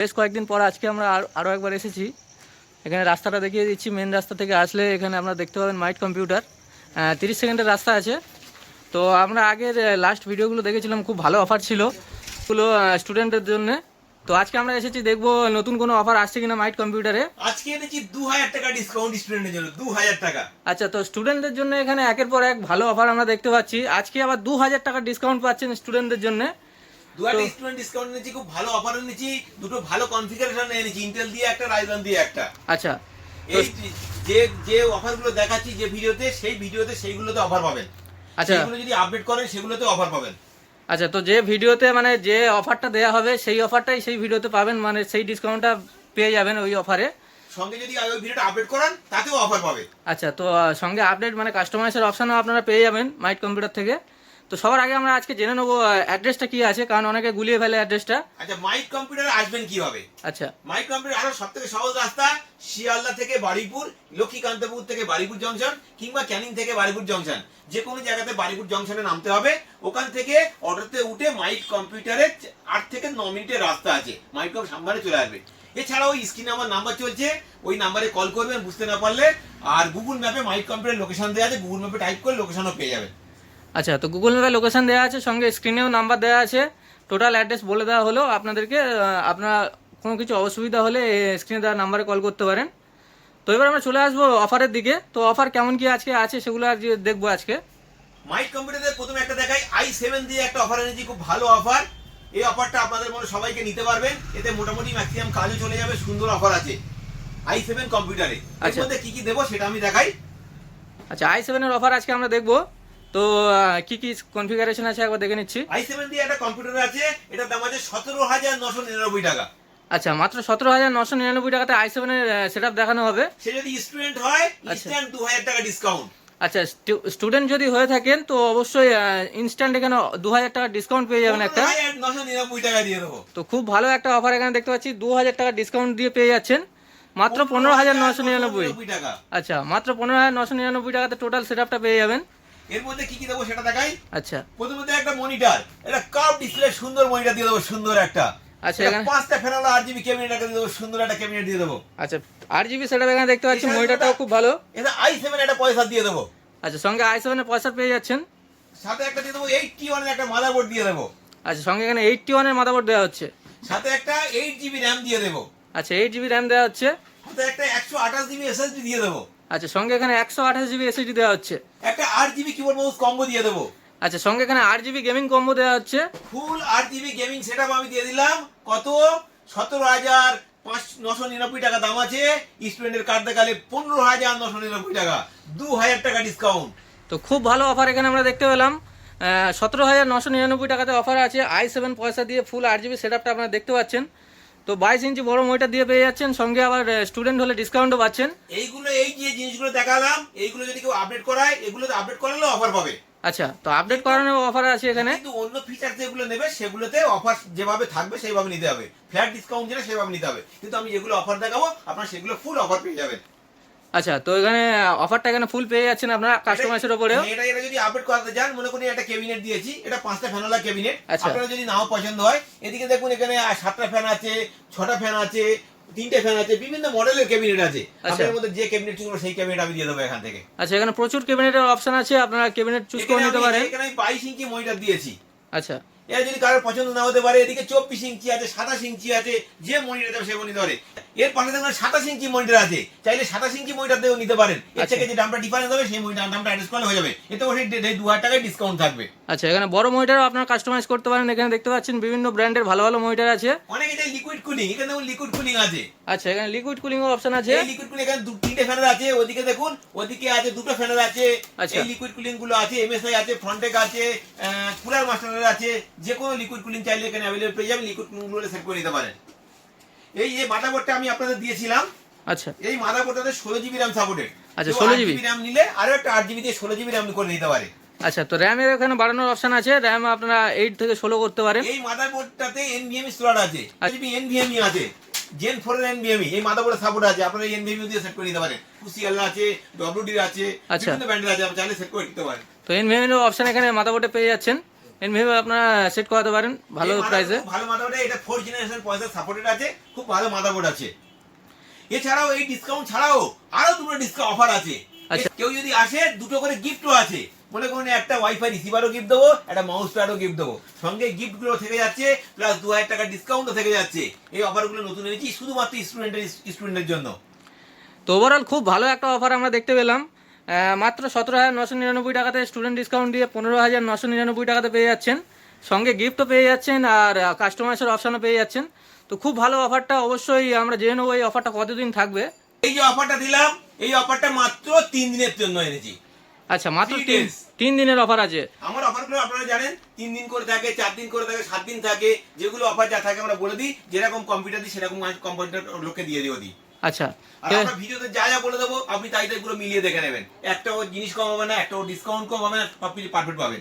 বেশ কয়েকদিন পর আজকে আমরা আরও একবার এসেছি। এখানে রাস্তাটা দেখিয়ে দিচ্ছি। মেন রাস্তা থেকে আসলে এখানে আপনারা দেখতে পাবেন মাইট কম্পিউটার। 30 সেকেন্ডের রাস্তা আছে। তো আমরা আগের লাস্ট ভিডিওগুলো দেখেছিলাম, খুব ভালো অফার ছিল এগুলো স্টুডেন্টদের জন্য। তো আজকে আমরা এসেছি, দেখবো নতুন কোনো অফার আসছে কিনা মাইট কম্পিউটারে। আজকে এনেছি 2000 টাকা ডিসকাউন্ট স্টুডেন্টের জন্য, 2000 টাকা। আচ্ছা, তো স্টুডেন্টদের জন্য এখানে একের পর এক ভালো অফার আমরা দেখতে পাচ্ছি। আজকে আবার 2000 টাকা ডিসকাউন্ট পাচ্ছেন স্টুডেন্টদের জন্য। দুটো স্টুডেন্ট ডিসকাউন্ট এনেছি, খুব ভালো অফার এনেছি। দুটো ভালো কনফিগারেশন এনেছি, ইন্টেল দিয়ে একটা, রাইজন দিয়ে একটা। আচ্ছা, এই যে যে অফারগুলো দেখাচ্ছি যে ভিডিওতে, সেই ভিডিওতে সেইগুলোতে অফার পাবেন। আচ্ছা, সেগুলো যদি আপডেট করেন সেগুলোতে অফার পাবেন। আচ্ছা, তো যে ভিডিওতে মানে যে অফারটা দেওয়া হবে সেই অফারটাই সেই ভিডিওতে পাবেন, মানে সেই ডিসকাউন্টটা পেয়ে যাবেন ওই অফারে। সঙ্গে যদি ওই ভিডিওটা আপডেট করান তাতেও অফার পাবে। আচ্ছা, তো সঙ্গে আপডেট মানে কাস্টমাইজের অপশনও আপনারা পেয়ে যাবেন মাইট কম্পিউটার থেকে। তো সবার আগে আমরা আজকে জেনে নেবো অ্যাড্রেসটা কি আছে, কারণ অনেকে গুলিয়ে ফেলে অ্যাড্রেসটা। আচ্ছা, মাইট কম্পিউটারে আসবেন কিভাবে? আচ্ছা, মাইট কম্পিউটার আরো সবথেকে সহজ রাস্তা, শিয়ালদা থেকে বারুইপুর, লক্ষ্মীকান্তপুর থেকে বারুইপুর জংশন, কিংবা ক্যানিং থেকে বারুইপুর জংশন, যে কোনো জায়গাতে বারুইপুর জংশনে নামতে হবে। ওখান থেকে অটোতে উঠে মাইট কম্পিউটারে 8 থেকে 9 মিনিটের রাস্তা আছে, মাইট কম্পিউটার সামনে চলে আসবে। এছাড়াও স্ক্রিনে আমার নাম্বার চলছে, ওই নাম্বারে কল করবেন বুঝতে না পারলে। আর গুগল ম্যাপে মাইট কম্পিউটার লোকেশন দেওয়া আছে, গুগল ম্যাপে টাইপ করে লোকেশনও পেয়ে যাবেন। আচ্ছা, তো গুগল ম্যাপে লোকেশন দেওয়া আছে, সঙ্গে স্ক্রিনেও নাম্বার দেওয়া আছে। টোটাল অ্যাড্রেস বলে দেওয়া হলো আপনাদেরকে। আপনারা কোনো কিছু অসুবিধা হলে স্ক্রিনে দেওয়া নাম্বারে কল করতে পারেন। তো এবার আমরা চলে আসবো অফারের দিকে। তো অফার কেমন কি আজকে আছে সেগুলো আর দেখবো আজকে। মাইট কম্পিউটারে প্রথমে একটা দেখাই, i7 দিয়ে একটা অফার এনেছি, খুব ভালো অফার। এই অফারটা আপনাদের মনে সবাইকে নিতে পারবেন, এতে মোটামুটি ম্যাক্সিমাম কাজও চলে যাবে। সুন্দর অফার আছে i7 কম্পিউটারে। এর মধ্যে কি কি দেবো সেটা আমি দেখাই। আচ্ছা, i7 এর অফার আজকে আমরা দেখবো। তো কি কি কনফিগারেশন আছে একবার দেখে নিচ্ছি। i7 দিয়ে একটা কম্পিউটার আছে, এটার দাম আছে 17,999 টাকা। আচ্ছা, মাত্র 17,999 টাকাতে i7 এর সেটআপ দেখানো হবে। সে যদি স্টুডেন্ট হয়, ইনস্ট্যান্ট 2000 টাকা ডিসকাউন্ট। আচ্ছা, স্টুডেন্ট যদি হয়ে থাকেন তো অবশ্যই ইনস্ট্যান্ট এখানে 2000 টাকা ডিসকাউন্ট পেয়ে যাবেন একটা। 999 টাকা দিয়ে দেবো। তো খুব ভালো একটা অফার এখানে দেখতে পাচ্ছি, 2000 টাকা ডিসকাউন্ট দিয়ে পেয়ে যাচ্ছেন মাত্র 15,999 টাকা। আচ্ছা, মাত্র 15,999 টাকাতে টোটাল সেটআপটা পেয়ে যাবেন। এর মধ্যে কি কি দেবো সেটা দেখাই। আচ্ছা, প্রথমে একটা মনিটর, এটা কার্ভ ডিসপ্লে, সুন্দর মনিটর দিয়ে দেবো, সুন্দর একটা। আচ্ছা, এখানে 5টা ফ্যান আর জিবি ক্যাবিনেট একটা দিয়ে দেবো, সুন্দর একটা ক্যাবিনেট দিয়ে দেবো। আচ্ছা, 8GB সেটআপ এখানে দেখতে পাচ্ছি, মনিটরটাও খুব ভালো। এটা i7 একটা পয়সা দিয়ে দেবো। আচ্ছা, সঙ্গে i7 এর পয়সা পেয়ে যাচ্ছেন। সাথে একটা দিয়ে দেবো 81 এর একটা মাদারবোর্ড দিয়ে দেবো। আচ্ছা, সঙ্গে এখানে 81 এর মাদারবোর্ড দেওয়া হচ্ছে। সাথে একটা 8GB র্যাম দিয়ে দেবো। আচ্ছা, 8GB র্যাম দেওয়া হচ্ছে। সাথে একটা 128GB এসএসডি দিয়ে দেবো। আচ্ছা, সঙ্গে এখানে 128GB এসএসডি দেওয়া হচ্ছে। একটা 8GB কিবোর্ড মাউস কম্বো দিয়ে দেবো। আচ্ছা, সঙ্গে এখানে 8GB গেমিং কম্বো দেওয়া হচ্ছে। ফুল 8GB গেমিং সেটআপ আমি দিয়ে দিলাম। কত? 17,999 টাকা দাম আছে। স্টুডেন্টের কার্ড দেখালে 15,999 টাকা, 2000 টাকা ডিসকাউন্ট। তো খুব ভালো অফার এখানে আমরা দেখতে পেলাম। 17,999 টাকাতে অফার আছে। i7 পয়সা দিয়ে ফুল 8GB সেটআপটা আপনারা দেখতে পাচ্ছেন। তো 22 ইঞ্চি বড় মনিটর দিয়ে পেয়ে যাচ্ছেন, সঙ্গে আবার স্টুডেন্ট হলে ডিসকাউন্টও পাচ্ছেন। এই যে জিনিসগুলো দেখালাম, এইগুলো যদি কেউ আপডেট করায়, এগুলোতে আপডেট করালে অফার পাবে। আচ্ছা, তো আপডেট করানোর অফার আছে এখানে। কিন্তু অন্য ফিচার যেগুলো নেবে সেগুলোতে অফার যেভাবে থাকবে সেইভাবে নিতে হবে, ফ্ল্যাট ডিসকাউন্ট যেটা সেভাবে নিতে হবে। কিন্তু আমি যেগুলো অফার দেখাবো আপনারা সেগুলো ফুল অফার পেয়ে যাবেন। আচ্ছা, তো এখানে অফারটা এখানে ফুল পেয়ে যাচ্ছেন আপনারা কাস্টমাইজের উপরেও। এটা যদি আপডেট করাতে যান, মনে করি একটা ক্যাবিনেট দিয়েছি, এটা 5টা ফ্যানওয়ালা ক্যাবিনেট। আচ্ছা, আপনারা যদি নাও পছন্দ হয়, এদিকে দেখুন এখানে 7টা ফ্যান আছে, 6টা ফ্যান আছে, 3টে ফ্যান আছে, বিভিন্ন মডেলের ক্যাবিনেট আছে। আপনাদের মধ্যে যে ক্যাবিনেট চুজ করবে সেই ক্যাবিনেট আমি দিয়ে দেবো এখান থেকে। আচ্ছা, এখানে প্রচুর ক্যাবিনেটের অপশন আছে, আপনারা ক্যাবিনেট চুজ করে নিতে পারেন। এখানে আমি 22 ইঞ্চি মনিটর দিয়েছি। আচ্ছা, এর যদি কারোর পছন্দ না হতে পারে, এদিকে 24 ইঞ্চি আছে, 27 ইঞ্চি আছে, যে মনিটর দেবে সে নিতে পারে। এর পাশে দেখুন 27 ইঞ্চি মনিটর আছে, চাইলে 27 ইঞ্চি মনিটর দিয়েও নিতে পারেন। এর থেকে যে দামটা ডিফারেন্স হবে সেই মনিটর দামটা অ্যাডজাস্ট করলে হয়ে যাবে। এতে ওই 2000 টাকায় ডিসকাউন্ট থাকবে। আচ্ছা, এখানে বড় মনিটরও আপনারা কাস্টমাইজ করতে পারেন। এখানে দেখতে পাচ্ছেন বিভিন্ন ব্র্যান্ডের ভালো ভালো মনিটর আছে। অনেক এটা লিকুইড কুলিং, এখানে দেখুন লিকুইড কুলিং আছে। আচ্ছা, এখানে লিকুইড কুলিং এর অপশন আছে। এই লিকুইড কুলিং এখানে 3টে ফ্যানের আছে, ওদিকে দেখুন ওদিকে আছে 2টো ফ্যানের আছে। এই লিকুইড কুলিং গুলো আছে, এমএসআই আছে, ফ্রন্টেক আছে, কুলার মাস্টারের আছে। যে কোনো লিকুইড কুলিং চাইলে এখানে अवेलेबल পেয়ে যাবেন, লিকুইড কুলিং গুলো সেট করে নিতে পারেন। এই যে মাদারবোর্ডটা আমি আপনাদের দিয়েছিলাম, আচ্ছা, এই মাদারবোর্ডটাতে 16GB RAM সাপোর্টেড। আচ্ছা, 16GB RAM নিলে আরো একটা 8GB দিয়ে 16GB RAM করে নিতে পারে। আচ্ছা, তো র্যামের এখানে বাড়ানোর অপশন আছে। র্যাম আপনারা 8 থেকে 16 করতে পারেন। এই মাদারবোর্ডটাতে NVMe স্লট আছে, জিবি NVMe আছে, Gen 4 এর NVMe এই মাদারবোর্ডে সাপোর্ট আছে। আপনারা NVMe দিয়ে সেট করে নিতে পারেন। QCL আছে, WD আছে, বিভিন্ন ব্র্যান্ডের আছে, আপনি চাইলে সেট করে নিতে পারেন। তো NVMe এর অপশন এখানে মাদারবোর্ডে পেয়ে যাচ্ছেন। এমনিভাবে আপনারা সেট করাতে পারেন ভালো প্রাইসে। ভালো মাদারবোর্ড, এটা 4 জেনারেশন প্রসেসর সাপোর্টেড আছে, খুব ভালো মাদারবোর্ড আছে। এছাড়াও এই ডিসকাউন্ট ছাড়াও আরো দুটো ডিসকাউন্ট অফার আছে। আচ্ছা। কেউ যদি আসে দুটো করে গিফটও আছে, মনে করুন একটা ওয়াইফাই রিসিভারও গিফট দেবো, একটা মাউস প্যাডও গিফট দেবো, সঙ্গে গিফট গুলো থেকে যাচ্ছে, প্লাস 2000 টাকা ডিসকাউন্টও থেকে যাচ্ছে। এই অফারগুলো নতুন এনেছি শুধুমাত্র স্টুডেন্টের জন্য। তো ওভারঅল খুব ভালো একটা অফার আমরা দেখতে পেলাম। মাত্র 17,999 টাকাতে স্টুডেন্ট ডিসকাউন্ট দিয়ে 15,999 টাকাতে পেয়ে যাচ্ছেন, সঙ্গে গিফটও পেয়ে যাচ্ছেন আর কাস্টমাইজের অপশানও পেয়ে যাচ্ছেন। তো খুব ভালো অফারটা, অবশ্যই আমরা জেনে নেবো এই অফারটা কতদিন থাকবে। এই যে অফারটা দিলাম, এই অফারটা মাত্র 3 দিনের জন্য এনেছি। আচ্ছা, মাত্র 3 days। 3 দিনের অফার আছে। আমার অফারগুলো আপনারা জানেন 3 দিন করে থাকে, 4 দিন করে থাকে, 7 দিন থাকে। যেগুলো অফার যা থাকে আমরা বলে দিই, যেরকম কম্পিউটার দিই সেরকম কম্পিউটার লোককে দিয়ে দিই। আচ্ছা, আর আমরা ভিডিওতে যা যা বলে দেবো আপনি তাই তাইগুলো মিলিয়ে দেখে নেবেন। একটাও জিনিস কম হবে না, একটাও ডিসকাউন্ট কম হবে না, সবকিছু পারফেক্ট পাবেন।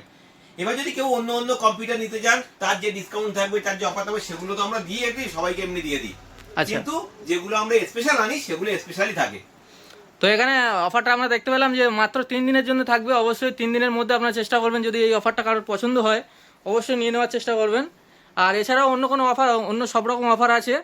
এবার যদি কেউ অন্য অন্য কম্পিউটার নিতে চান, তার যে ডিসকাউন্ট থাকবে, তার যে অফার থাকবে, সেগুলো তো আমরা দিয়ে দিই, সবাইকে এমনি দিয়ে দিই। আচ্ছা। কিন্তু যেগুলো আমরা স্পেশাল আনি সেগুলো স্পেশালি থাকে। তো এখানে অফারটা আমরা দেখতে পেলাম যে মাত্র 3 দিনের জন্য থাকবে। অবশ্যই 3 দিনের মধ্যে আপনারা চেষ্টা করবেন, যদি এই অফারটা কারোর পছন্দ হয় অবশ্যই নিয়ে নেওয়ার চেষ্টা করবেন। আর এছাড়াও অন্য কোনো অফার, অন্য সব রকম অফার আছে।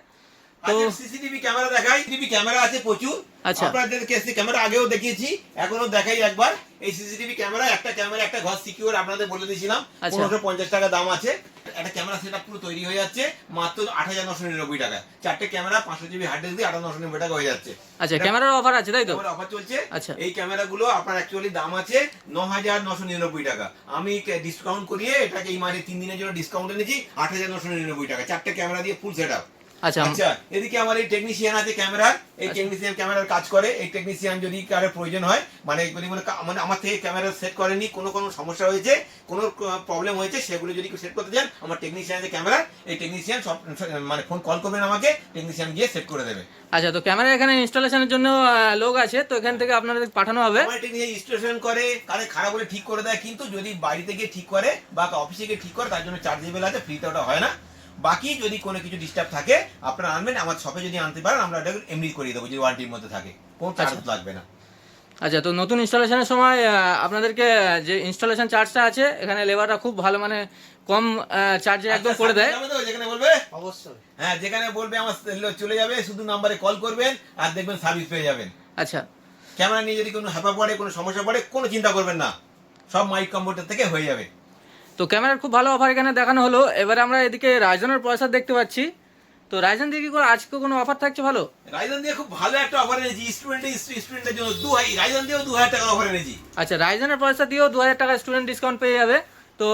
তো সিসিটিভি ক্যামেরা দেখাই, সিসিটিভি ক্যামেরা আছে প্রচুর। আচ্ছা। আপনাদেরকে ক্যামেরা আগেও দেখিয়েছি, এখনো দেখাই একবার। এই সিসিটিভি ক্যামেরা, একটা ক্যামেরা একটা ঘর সিকিউর আপনাদের বলে দিয়েছিলাম, আচ্ছা। 1550 টাকা দাম আছে। একটা ক্যামেরা সেটআপ পুরো তৈরি হয়ে যাচ্ছে মাত্র 8,999 টাকা। 4টে ক্যামেরা 500 জিবি হার্ড ডিস্ক দিয়ে 8,999 টাকা হয়ে যাচ্ছে। আচ্ছা, ক্যামেরার অফার আছে তাই তো? ক্যামেরা অফার চলছে। আচ্ছা। এই ক্যামেরাগুলো আপনার অ্যাকচুয়ালি দাম আছে 9,999 টাকা। আমি ডিসকাউন্ট করিয়ে এটাকে এই মাসে 3 দিনের জন্য ডিসকাউন্ট এনেছি 8,999 টাকা। 4টে ক্যামেরা দিয়ে ফুল সেটআপ। আচ্ছা। আচ্ছা, এদিকে আমার এই টেকনিশিয়ান আছে ক্যামেরার, এই টেকনিশিয়ান ক্যামেরার কাজ করে। এই টেকনিশিয়ান যদি কারো প্রয়োজন হয়, মানে আমার থেকে ক্যামেরা সেট করেনি, কোনো সমস্যা হয়েছে, কোনো প্রবলেম হয়েছে, সেগুলো যদি সেট করতে চান, আমার টেকনিশিয়ান আছে ক্যামেরার, এই টেকনিশিয়ান সব মানে ফোন কল করবেন আমাকে, টেকনিশিয়ান গিয়ে সেট করে দেবে। আচ্ছা, তো ক্যামেরা এখানে ইনস্টলেশনের জন্য লোক আছে, তো এখান থেকে আপনাদের পাঠানো হবে। আমার টেকনিশিয়ান ইনস্টলেশন করে, কারে খারাপ হলে ঠিক করে দেয়। কিন্তু যদি বাড়িতে গিয়ে ঠিক করে বা অফিসে গিয়ে ঠিক করে, তার জন্য চার্জেবল আছে, ফ্রিতে ওটা হয় না। বাকি যদি কোনো কিছু ডিস্টার্ব থাকে আপনারা আনবেন, আমার শপে যদি আনতে পারেন আমরা এটা এমনি করিয়ে দেবো, যদি ওয়ারেন্টির মধ্যে থাকে, কোনো চার্জ লাগবে না। আচ্ছা, তো নতুন ইনস্টলেশনের সময় আপনাদেরকে যে ইনস্টলেশন চার্জটা আছে, এখানে লেবাররা খুব ভালো, মানে কম চার্জে একদম করে দেয়। যেখানে বলবে অবশ্যই। হ্যাঁ, যেখানে বলবে আমার চলে যাবে, শুধু নাম্বারে কল করবেন আর দেখবেন সার্ভিস পেয়ে যাবেন। আচ্ছা। ক্যামেরা নিয়ে যদি কোনো হ্যাপা পড়ে, কোনো সমস্যা পড়ে, কোনো চিন্তা করবেন না, সব মাইক কম্পিউটার থেকে হয়ে যাবে। তো ক্যামেরার খুব ভালো অফার এখানে দেখানো হলো। এবারে আমরা এদিকে রাইজনের প্রসেসর দেখতে পাচ্ছি। তো রাইজন দিয়ে কি করে আজকে কোনো অফার থাকছে ভালো? রাইজন দিয়ে খুব ভালো একটা অফার এনেছি স্টুডেন্টের জন্য। রাইজন দিয়েও 2000 টাকা অফার এনেছি। আচ্ছা, রাইজনের প্রসেসর দিয়েও 2000 টাকা স্টুডেন্ট ডিসকাউন্ট পেয়ে যাবে। তো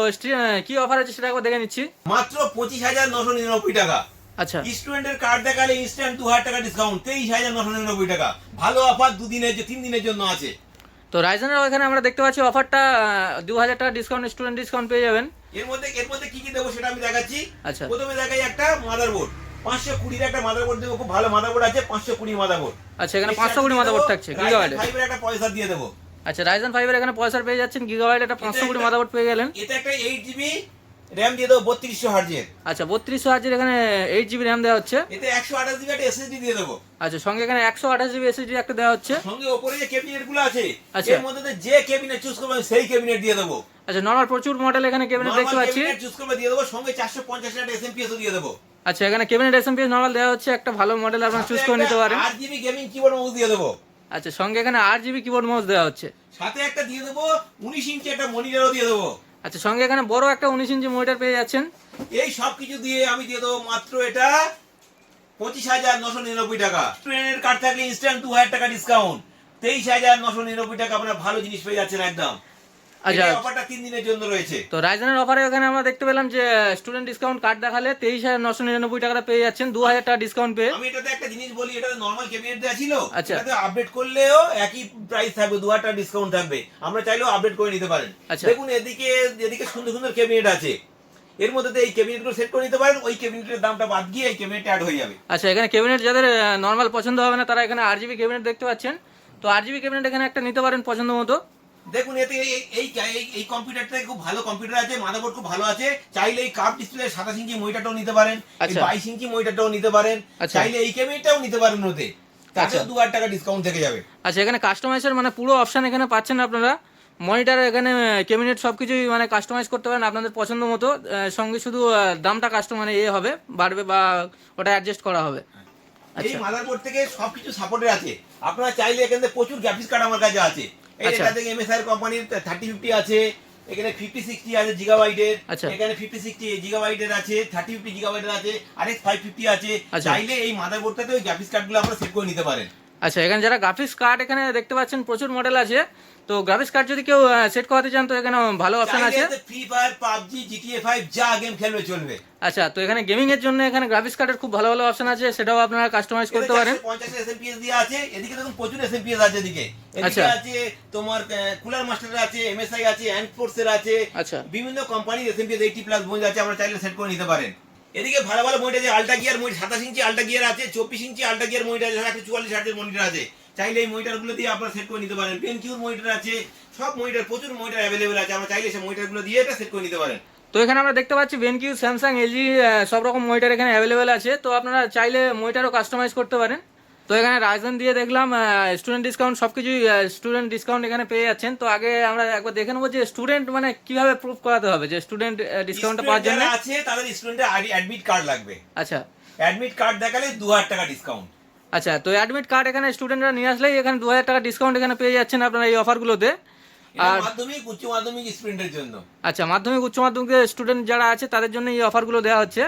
কি অফার আছে সেটা একবার দেখে নিচ্ছি। মাত্র 25,999 টাকা। আচ্ছা। স্টুডেন্টের কার্ড দেখালে ইনস্ট্যান্ট 2000 টাকা ডিসকাউন্ট, 23,999 টাকা। ভালো অফার 3 দিনের জন্য আছে। তো রাইজনের এখানে আমরা দেখতে পাচ্ছি অফারটা 2000 টাকা ডিসকাউন্ট, স্টুডেন্ট ডিসকাউন্ট পেয়ে যাবেন। এর মধ্যে কি কি দেবো সেটা আমি দেখাচ্ছি। আচ্ছা। প্রথমে দেখাই একটা মাদারবোর্ড, 520 একটা মাদারবোর্ড দেবো, খুব ভালো মাদারবোর্ড আছে, 520 মাদারবোর্ড। আচ্ছা, এখানে 520 মাদারবোর্ড থাকছে গিগাবাইট। 5 এর একটা পয়সা দিয়ে দেবো। আচ্ছা, রাইজন 5 এর এখানে পয়সা পেয়ে যাচ্ছেন, গিগাবাইট একটা 520 মাদারবোর্ড পেয়ে গেলেন। এটা একটা 8GB RAM দিয়ে দেবো 3200 হার্জের। আচ্ছা, 3200 হার্জের এখানে 8GB RAM দেওয়া হচ্ছে। এতে 128GB একটা SSD দিয়ে দেবো। আচ্ছা, সঙ্গে এখানে 128GB SSD একটা দেওয়া হচ্ছে। সঙ্গে উপরে যে ক্যাবিনেট গুলো আছে, আচ্ছা। এর মধ্যে যে ক্যাবিনেট চুজ করবেন সেই ক্যাবিনেট দিয়ে দেবো। আচ্ছা, নরমাল প্রচুর মডেল এখানে ক্যাবিনেট দেখতে পাচ্ছি। চুজ করবে দিয়ে দেবো, সঙ্গে 450 একটা SMPS ও দিয়ে দেবো। আচ্ছা, এখানে ক্যাবিনেট এসএমপিএস নরমাল দেওয়া হচ্ছে, একটা ভালো মডেল আপনারা চুজ করে নিতে পারেন। 8GB গেমিং কিবোর্ড মাউস দিয়ে দেবো। আচ্ছা, সঙ্গে এখানে 8GB কিবোর্ড মাউস দেওয়া হচ্ছে। সাথে একটা দিয়ে দেবো 19 ইঞ্চি একটা মনিটরও দিয়ে দেবো। আচ্ছা, সঙ্গে এখানে বড় একটা 19 ইঞ্চি মনিটর পেয়ে যাচ্ছেন। এই সব কিছু দিয়ে আমি দিয়ে দেবো মাত্র এটা 25,999 টাকা। ট্রেনের কার্ড থাকলে ইনস্ট্যান্ট 2000 টাকা ডিসকাউন্ট, 23,999 টাকা। আপনারা ভালো জিনিস পেয়ে যাচ্ছেন একদম। আচ্ছা, এই অফারটা 3 দিনের জন্য রয়েছে। তো রাইজনের অফারে এখানে আমরা দেখতে পেলাম যে স্টুডেন্ট ডিসকাউন্ট কার্ড দেখালে 23,999 টাকাটা পেয়ে যাচ্ছেন, 2000 টাকা ডিসকাউন্ট পেয়ে। আমি এটাতে একটা জিনিস বলি, এটাতে নরমাল ক্যাবিনেট দেওয়া ছিল, আচ্ছা। এটাতে আপডেট করলেও একই প্রাইস থাকবে, 2000 টাকা ডিসকাউন্ট থাকবে। আমরা চাইলেও আপডেট করে নিতে পারেন। আচ্ছা। দেখুন এদিকে সুন্দর সুন্দর ক্যাবিনেট আছে, এর মধ্যে এই ক্যাবিনেটগুলো সেট করে নিতে পারেন। ওই ক্যাবিনেটের দামটা বাদ গিয়ে এই ক্যাবিনেট অ্যাড হয়ে যাবে। আচ্ছা, এখানে ক্যাবিনেট যাদের নরমাল পছন্দ হবে না, তারা এখানে 8GB ক্যাবিনেট দেখতে পাচ্ছেন। তো 8GB ক্যাবিনেট এখানে একটা নিতে পারেন পছন্দ মতো। দেখুন এতে এই কম্পিউটারটা খুব ভালো কম্পিউটার আছে, মাদারবোর্ড খুব ভালো আছে। চাইলে এই কার্ভ ডিসপ্লে 27 ইঞ্চি মনিটরটাও নিতে পারেন, এই আচ্ছা। 22 ইঞ্চি মনিটরটাও নিতে পারেন, আচ্ছা। চাইলে এই ক্যাবিনেটটাও নিতে পারেন ওতে, তাতেও আচ্ছা। 2000 টাকা ডিসকাউন্ট থেকে যাবে। আচ্ছা, এখানে কাস্টমাইজের মানে পুরো অপশন এখানে পাচ্ছেন আপনারা। মনিটর এখানে ক্যাবিনেট সব কিছুই মানে কাস্টমাইজ করতে পারেন আপনাদের পছন্দ মতো, সঙ্গে শুধু দামটা মানে হবে বাড়বে বা ওটা অ্যাডজাস্ট করা হবে। এই আচ্ছা মাদারবোর্ড থেকে সবকিছু সাপোর্টেড আছে। আপনারা চাইলে এখানে প্রচুর গ্রাফিক্স কার্ড আমার কাছে আছে। এই আচ্ছা। এটা থেকে MSI কোম্পানির 3050 আছে, এখানে 5060 আছে জিগাবাইটের, আচ্ছা। এখানে 5060 জিগাবাইটের আছে, 3050 জিগাবাইটের আছে, RX 550 আছে। আচ্ছা। চাইলে এই মাদারবোর্ডটাতে ওই গ্রাফিক্স কার্ডগুলো আপনারা সেট করে নিতে পারেন। আচ্ছা, এখানে যারা গ্রাফিক্স কার্ড এখানে দেখতে পাচ্ছেন প্রচুর মডেল আছে, তো গ্রাফিক্স কার্ড যদি কেউ সেট করাতে চান তো এখানে ভালো অপশন আছে। চাইলে ফ্রি ফায়ার, পাবজি, GTA 5 যা গেম খেলবে চলবে। আচ্ছা, তো এখানে গেমিং এর জন্য এখানে গ্রাফিক্স কার্ডের খুব ভালো ভালো অপশন আছে, সেটাও আপনারা কাস্টমাইজ করতে পারেন। 50 এসএমপিএস দিয়ে আছে, এদিকে দেখুন প্রচুর এসএমপিএস আছে। এদিকে আচ্ছা। আছে তোমার কুলার মাস্টারের আছে, MSI আছে, অ্যান্ডফোর্সের আছে, আচ্ছা। বিভিন্ন কোম্পানির এসএমপিএস 80+ বোঝা আছে, আমরা চাইলে সেট করে নিতে পারেন। এদিকে ভালো ভালো মনিটর আছে, আল্ট্রা গিয়ার মনিটর 27 ইঞ্চি আল্ট্রা গিয়ার আছে, 24 ইঞ্চি আল্ট্রা গিয়ার মনিটর আছে, 144 হার্টজের মনিটর আছে। চাইলে এই মনিটরগুলো দিয়ে আপনারা সেট করে নিতে পারেন। বেনকিউর মনিটর আছে, সব মনিটর প্রচুর মনিটর অ্যাভেলেবেল আছে, আমরা চাইলে সেই মনিটরগুলো দিয়ে এটা সেট করে নিতে পারেন। তো এখানে আমরা দেখতে পাচ্ছি বেনকিউ, স্যামসাং, এলজি সব রকম মনিটর এখানে অ্যাভেলেবেল আছে, তো আপনারা চাইলে মনিটরও কাস্টমাইজ করতে পারেন। তো এখানে রাইজেন দিয়ে দেখলাম স্টুডেন্ট ডিসকাউন্ট সব কিছুই স্টুডেন্ট ডিসকাউন্ট এখানে পেয়ে যাচ্ছেন। তো আগে আমরা একবার দেখে নেবো যে স্টুডেন্ট মানে কিভাবে প্রুফ করাতে হবে যে স্টুডেন্ট ডিসকাউন্টটা পাওয়ার জন্য। যারা আছে তাদের স্টুডেন্টের অ্যাডমিট কার্ড লাগবে। আচ্ছা, অ্যাডমিট কার্ড দেখালে 2000 টাকা ডিসকাউন্ট। আচ্ছা, তো অ্যাডমিট কার্ড এখানে স্টুডেন্টরা নিয়ে আসলেই এখানে 2000 টাকা ডিসকাউন্ট এখানে পেয়ে যাচ্ছেন আপনারা এই অফারগুলোতে। আর মাধ্যমিক উচ্চ মাধ্যমিক স্টুডেন্টের জন্য। আচ্ছা, মাধ্যমিক উচ্চ মাধ্যমিকের স্টুডেন্ট যারা আছে তাদের জন্য এই অফারগুলো দেওয়া হচ্ছে।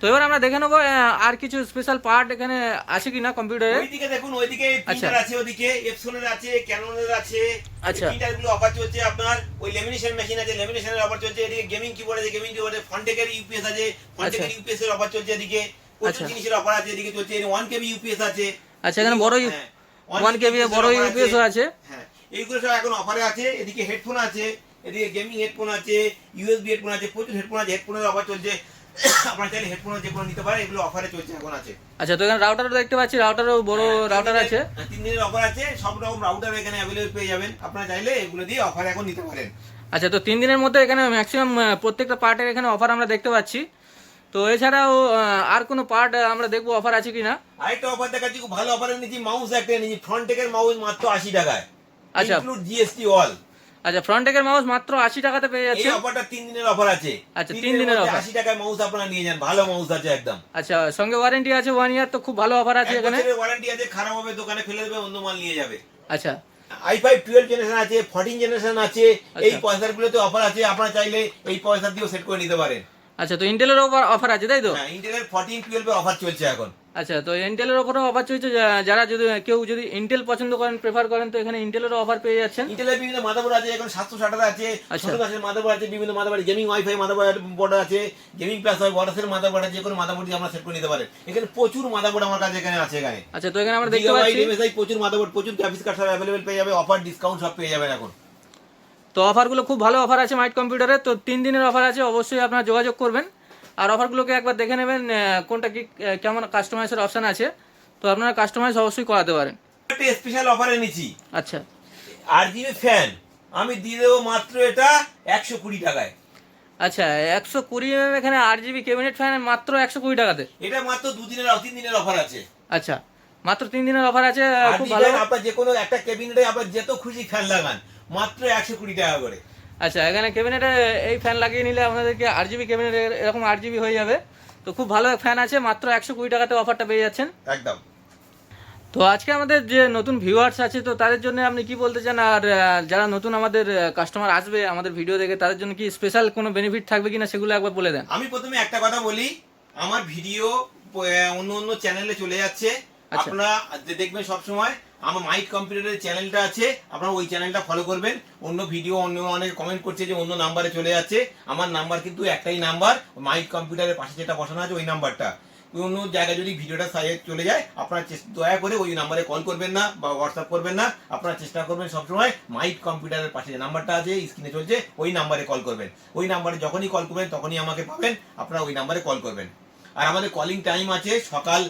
তো এবার আমরা দেখে নেবো আর কিছু স্পেশাল পার্ট এখানে আছে কিনা কম্পিউটারে। ওইদিকে দেখুন, ওইদিকে প্রিন্টার আছে, ওইদিকে এপসনের আছে, ক্যাননের আছে। আচ্ছা। প্রিন্টারগুলো অফার চলছে আপনার। ওই লেমিনেশন মেশিন আছে, লেমিনেশনের অফার চলছে। এদিকে গেমিং কিবোর্ড আছে, গেমিং কিবোর্ডে ফন্টেকের ইউপিএস আছে, ফন্টেকের ইউপিএস এর অফার চলছে। এদিকে প্রচুর জিনিসের অফার আছে। এদিকে চলছে 1 কেবি ইউপিএস আছে। আচ্ছা, এখানে বড় 1 কেবি বড় ইউপিএসও আছে। হ্যাঁ, এইগুলো সব এখন অফারে আছে। এদিকে হেডফোন আছে, এদিকে গেমিং হেডফোন আছে, ইউএসবি হেডফোন আছে, প্রচুর হেডফোন আছে। হেডফোনের অফার চলছে, আপনারা চাইলে হেডফোন যে কোনো নিতে পারেন, এগুলো অফারে চলছে এখন আছে। আচ্ছা, তো এখানে রাউটারও দেখতে পাচ্ছি, রাউটারও বড় রাউটার আছে। 3 দিনের অফার আছে, সব রকম রাউটার এখানে अवेलेबल পেয়ে যাবেন। আপনারা চাইলে এগুলো দিয়ে অফার এখন নিতে পারেন। আচ্ছা, তো 3 দিনের মধ্যে এখানে ম্যাক্সিমাম প্রত্যেকটা পার্টের এখানে অফার আমরা দেখতে পাচ্ছি। তো এছাড়াও আর কোনো পার্ট আমরা দেখবো অফার আছে কিনা। আরেকটা অফার দেখাচ্ছি, খুব ভালো অফারে নিয়েছি। মাউস একটা নিয়েছি, ফ্রন্টেকের মাউস মাত্র 80 টাকায়, আচ্ছা। Include GST all. আচ্ছা, ফ্রন্টেকের মাউস মাত্র 80 টাকাতে পেয়ে যাচ্ছে। এই অফারটা 3 দিনের অফার আছে। আচ্ছা, 3 দিনের অফার। 80 টাকায় মাউস আপনারা নিয়ে যান, ভালো মাউস আছে একদম। আচ্ছা, সঙ্গে ওয়ারেন্টি আছে 1 ইয়ার, তো খুব ভালো অফার আছে এখানে। ওয়ারেন্টি আছে, খারাপ হবে দোকানে ফেলে দেবে, অন্য মাল নিয়ে যাবে। আচ্ছা, i5 12 জেনারেশন আছে, 14 জেনারেশন আছে। এই পয়সাগুলোতে অফার আছে, আপনারা চাইলে এই পয়সা দিয়েও সেট করে নিতে পারেন। আচ্ছা, তো ইন্টেলের অফার আছে তাই তো? হ্যাঁ, ইন্টেলের 14 12 এর অফার চলছে এখন। আচ্ছা, তো ইন্টেলের ওপরও অফার চলছে। যারা যদি কেউ যদি ইন্টেল পছন্দ করেন, প্রেফার করেন, তো এখানে ইন্টেলেরও অফার পেয়ে যাচ্ছেন। ইন্টেলের বিভিন্ন মাদারবোর্ড আছে, এখন 760 আছে, আচ্ছা। ছোট গাছের মাদারবোর্ড আছে, বিভিন্ন মাদারবোর্ড, গেমিং ওয়াইফাই মাদারবোর্ড আছে, গেমিং প্লাস ওয়াটাসের মাদারবোর্ড আছে, যে কোনো মাদারবোর্ড দিয়ে আমরা সেট করে নিতে পারেন। এখানে প্রচুর মাদারবোর্ড আমার কাছে এখানে আছে এখানে। আচ্ছা, তো এখানে আমরা দেখতে পাচ্ছি MSI প্রচুর মাদারবোর্ড, প্রচুর গ্রাফিক্স কার্ড সব अवेलेबल পেয়ে যাবে, অফার ডিসকাউন্ট সব পেয়ে যাবেন এখন। তো অফারগুলো খুব ভালো অফার আছে মাইট কম্পিউটারে। তো 3 দিনের অফার আছে, অবশ্যই আপনারা যোগাযোগ করবেন আর অফারগুলোকে একবার দেখে নেবেন কোনটা কি কেমন কাস্টমাইজের অপশন আছে, তো আপনারা কাস্টমাইজ অবশ্যই করাতে পারেন। একটা স্পেশাল অফারে নিয়েছি আচ্ছা, RGB ফ্যান, আমি দিয়ে দেবো মাত্র এটা 120 টাকায়। আচ্ছা, 120 এখানে RGB ক্যাবিনেট ফ্যান মাত্র 120 টাকাতে। এটা মাত্র 3 দিনের অফার আছে। আচ্ছা, মাত্র 3 দিনের অফার আছে, খুব RGB ভালো। আপনার যে কোনো একটা ক্যাবিনেটে আপনার যত খুশি ফ্যান লাগান, মাত্র 120 টাকা করে। আচ্ছা, এখানে ক্যাবিনেটে এই ফ্যান লাগিয়ে নিলে আপনাদেরকে RGB ক্যাবিনেট এরকম RGB হয়ে যাবে। তো খুব ভালো ফ্যান আছে, মাত্র 120 টাকাতে অফারটা পেয়ে যাচ্ছেন একদম। তো আজকে আমাদের যে নতুন ভিউয়ার্স আছে, তো তাদের জন্য আপনি কি বলতে চান? আর যারা নতুন আমাদের কাস্টমার আসবে আমাদের ভিডিও দেখে, তাদের জন্য কি স্পেশাল কোনো বেনিফিট থাকবে কিনা সেগুলো একবার বলে দেন। আমি প্রথমে একটা কথা বলি, আমার ভিডিও অন্য অন্য চ্যানেলে চলে যাচ্ছে, আচ্ছা। আপনারা দেখবেন সব সময়। আমার মাইট কম্পিউটারের চ্যানেলটা আছে, আপনারা ওই চ্যানেলটা ফলো করবেন। অন্য ভিডিও অন্য অনেকে কমেন্ট করছে যে অন্য নাম্বারে চলে যাচ্ছে, আমার নাম্বার কিন্তু একটাই নাম্বার, মাইট কম্পিউটারের পাশে যেটা বসানো আছে ওই নাম্বারটা। অন্য জায়গায় যদি ভিডিওটা সাইড চলে যায়, আপনারা দয়া করে ওই নাম্বারে কল করবেন না বা হোয়াটসঅ্যাপ করবেন না। আপনারা চেষ্টা করবেন সবসময় মাইট কম্পিউটারের পাশে যে নাম্বারটা আছে স্ক্রিনে চলছে ওই নাম্বারে কল করবেন। ওই নাম্বারে যখনই কল করবেন তখনই আমাকে পাবেন, আপনারা ওই নাম্বারে কল করবেন। আর আমাদের কলিং টাইম আছে সকাল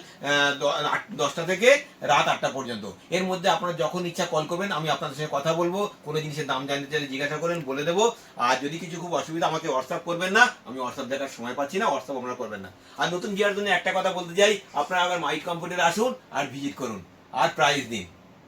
10টা থেকে রাত 8টা পর্যন্ত। এর মধ্যে আপনারা যখন ইচ্ছা কল করবেন, আমি আপনাদের সঙ্গে কথা বলবো। কোনো জিনিসের দাম জানতে চাইলে জিজ্ঞাসা করেন, বলে দেবো। আর যদি কিছু খুব অসুবিধা, আমাকে হোয়াটসঅ্যাপ করবেন না, আমি হোয়াটসঅ্যাপ দেখার সময় পাচ্ছি না, হোয়াটসঅ্যাপ আপনারা করবেন না। আর নতুন গিয়ার জন্য একটা কথা বলতে চাই, আপনারা আবার মাইট কম্পিউটারে আসুন আর ভিজিট করুন আর প্রাইস দিন।